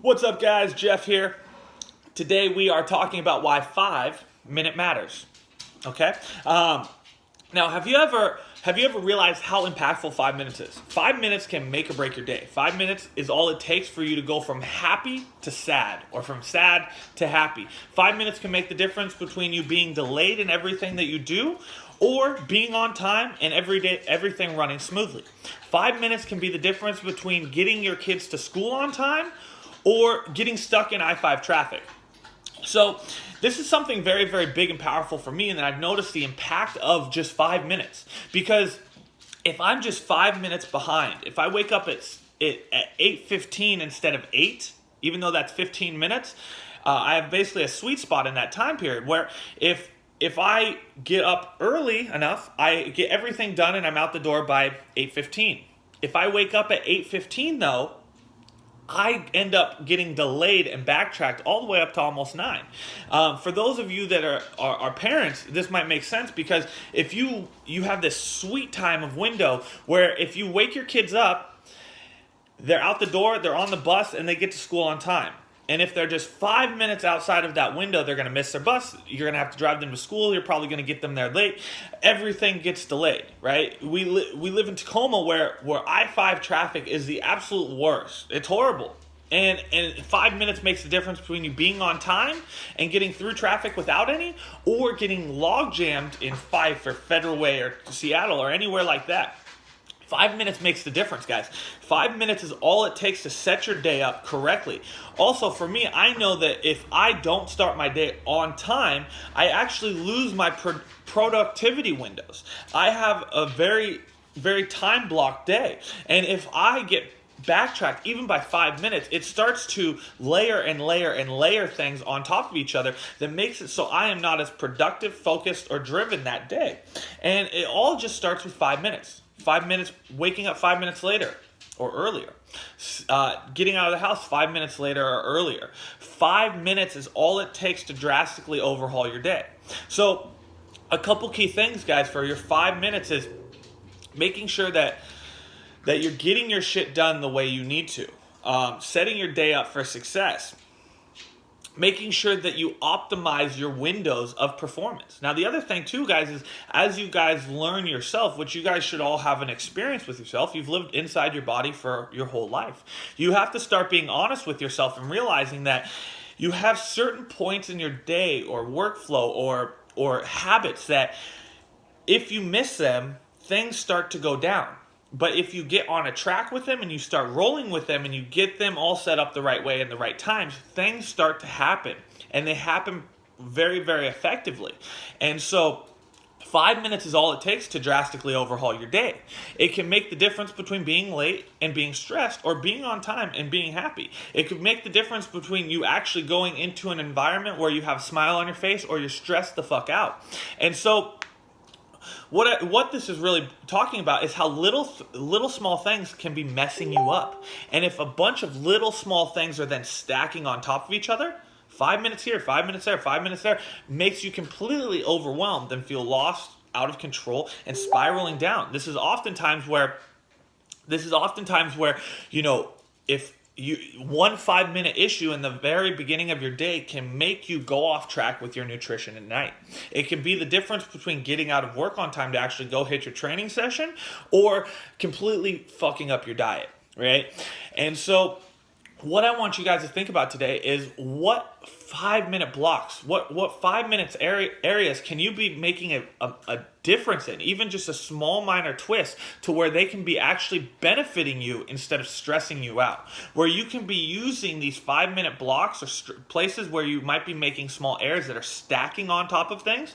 What's up, guys? Jeff here. Today we are talking about why 5 minute matters. Okay. Now, have you ever realized how impactful 5 minutes is? 5 minutes can make or break your day. 5 minutes is all it takes for you to go from happy to sad, or from sad to happy. 5 minutes can make the difference between you being delayed in everything that you do, or being on time and everything running smoothly. 5 minutes can be the difference between getting your kids to school on time or getting stuck in I-5 traffic. So this is something very, very big and powerful for me, and I've noticed the impact of just 5 minutes. Because if I'm just 5 minutes behind, if I wake up at 8:15 instead of 8, even though that's 15 minutes, I have basically a sweet spot in that time period where if I get up early enough, I get everything done and I'm out the door by 8:15. If I wake up at 8:15 though, I end up getting delayed and backtracked all the way up to almost 9. For those of you that are parents, this might make sense, because if you have this sweet time of window where if you wake your kids up, they're out the door, they're on the bus, and they get to school on time. And if they're just 5 minutes outside of that window, they're going to miss their bus. You're going to have to drive them to school. You're probably going to get them there late. Everything gets delayed, right? We live in Tacoma where I-5 traffic is the absolute worst. It's horrible. And 5 minutes makes the difference between you being on time and getting through traffic without any, or getting log jammed in Fife or Federal Way or Seattle or anywhere like that. 5 minutes makes the difference, guys. 5 minutes is all it takes to set your day up correctly. Also, for me, I know that if I don't start my day on time, I actually lose my productivity windows. I have a very, very time blocked day. And if I get backtracked even by 5 minutes, it starts to layer and layer and layer things on top of each other that makes it so I am not as productive, focused, or driven that day. And it all just starts with 5 minutes. 5 minutes, waking up 5 minutes later or earlier. Getting out of the house 5 minutes later or earlier. 5 minutes is all it takes to drastically overhaul your day. So a couple key things, guys, for your 5 minutes is making sure that you're getting your shit done the way you need to. Setting your day up for success. Making sure that you optimize your windows of performance. Now, the other thing too, guys, is as you guys learn yourself, which you guys should all have an experience with yourself, you've lived inside your body for your whole life. You have to start being honest with yourself and realizing that you have certain points in your day or workflow or habits that if you miss them, things start to go down. But if you get on a track with them and you start rolling with them and you get them all set up the right way in the right times, things start to happen. And they happen very, very effectively. And so 5 minutes is all it takes to drastically overhaul your day. It can make the difference between being late and being stressed, or being on time and being happy. It could make the difference between you actually going into an environment where you have a smile on your face or you're stressed the fuck out. And so what this is really talking about is how little small things can be messing you up. And if a bunch of little small things are then stacking on top of each other, 5 minutes here, 5 minutes there, 5 minutes there, makes you completely overwhelmed and feel lost, out of control, and spiraling down. This is oftentimes where, if one 5 minute issue in the very beginning of your day can make you go off track with your nutrition at night. It can be the difference between getting out of work on time to actually go hit your training session, or completely fucking up your diet, right? And so what I want you guys to think about today is what 5 minute blocks, what 5 minutes areas can you be making a difference in, even just a small minor twist to where they can be actually benefiting you instead of stressing you out, where you can be using these 5 minute blocks or places where you might be making small errors that are stacking on top of things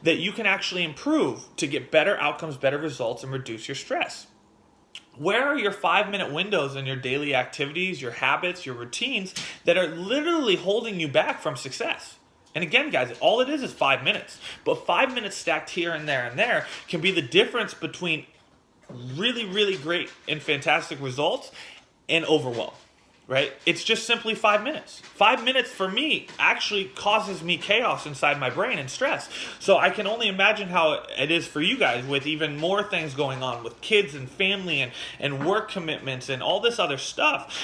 that you can actually improve to get better outcomes, better results, and reduce your stress. Where are your 5 minute windows in your daily activities, your habits, your routines that are literally holding you back from success? And again, guys, all it is 5 minutes. But 5 minutes stacked here and there can be the difference between really, really great and fantastic results and overwhelm. Right? It's just simply 5 minutes. 5 minutes for me actually causes me chaos inside my brain and stress. So I can only imagine how it is for you guys with even more things going on with kids and family and work commitments and all this other stuff.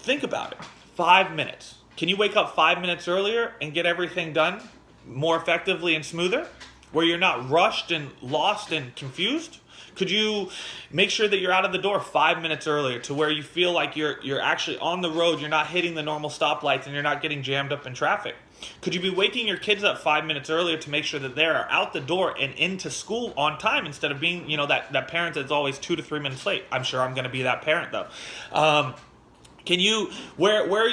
Think about it. 5 minutes. Can you wake up 5 minutes earlier and get everything done more effectively and smoother, where you're not rushed and lost and confused? Could you make sure that you're out of the door 5 minutes earlier, to where you feel like you're actually on the road, you're not hitting the normal stoplights, and you're not getting jammed up in traffic? Could you be waking your kids up 5 minutes earlier to make sure that they're out the door and into school on time, instead of being, that parent that's always 2 to 3 minutes late? I'm sure I'm going to be that parent, though. Can you, where are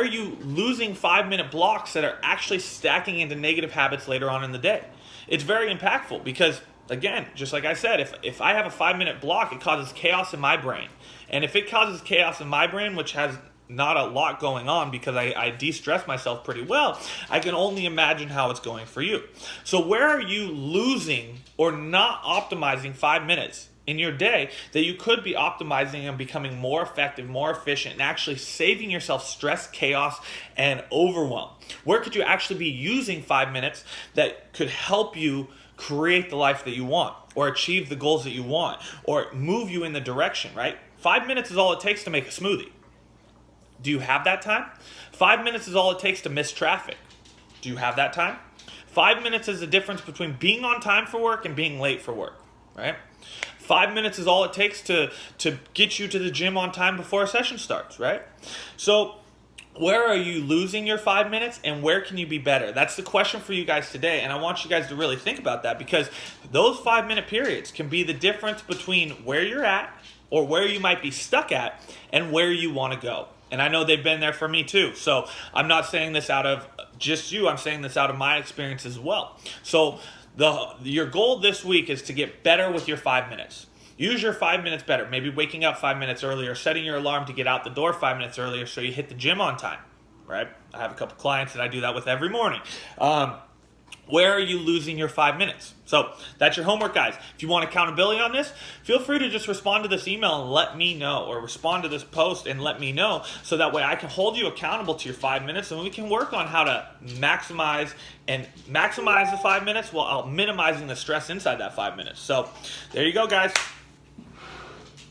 you losing 5-minute blocks that are actually stacking into negative habits later on in the day? It's very impactful because, again, just like I said, if I have a 5-minute block, it causes chaos in my brain. And if it causes chaos in my brain, which has not a lot going on because I de-stress myself pretty well, I can only imagine how it's going for you. So where are you losing or not optimizing 5 minutes in your day that you could be optimizing and becoming more effective, more efficient, and actually saving yourself stress, chaos, and overwhelm? Where could you actually be using 5 minutes that could help you create the life that you want, or achieve the goals that you want, or move you in the direction, right? 5 minutes is all it takes to make a smoothie. Do you have that time? 5 minutes is all it takes to miss traffic. Do you have that time? 5 minutes is the difference between being on time for work and being late for work, right? 5 minutes is all it takes to get you to the gym on time before a session starts, right? So where are you losing your 5 minutes, and where can you be better? That's the question for you guys today, and I want you guys to really think about that, because those 5-minute periods can be the difference between where you're at, or where you might be stuck at, and where you want to go. And I know they've been there for me too. So I'm not saying this out of just you. I'm saying this out of my experience as well. So your goal this week is to get better with your 5 minutes. Use your 5 minutes better. Maybe waking up 5 minutes earlier, setting your alarm to get out the door 5 minutes earlier so you hit the gym on time, right? I have a couple clients that I do that with every morning. Where are you losing your 5 minutes? So that's your homework, guys. If you want accountability on this, feel free to just respond to this email and let me know, or respond to this post and let me know, so that way I can hold you accountable to your 5 minutes, and we can work on how to maximize the 5 minutes while minimizing the stress inside that 5 minutes. So there you go, guys.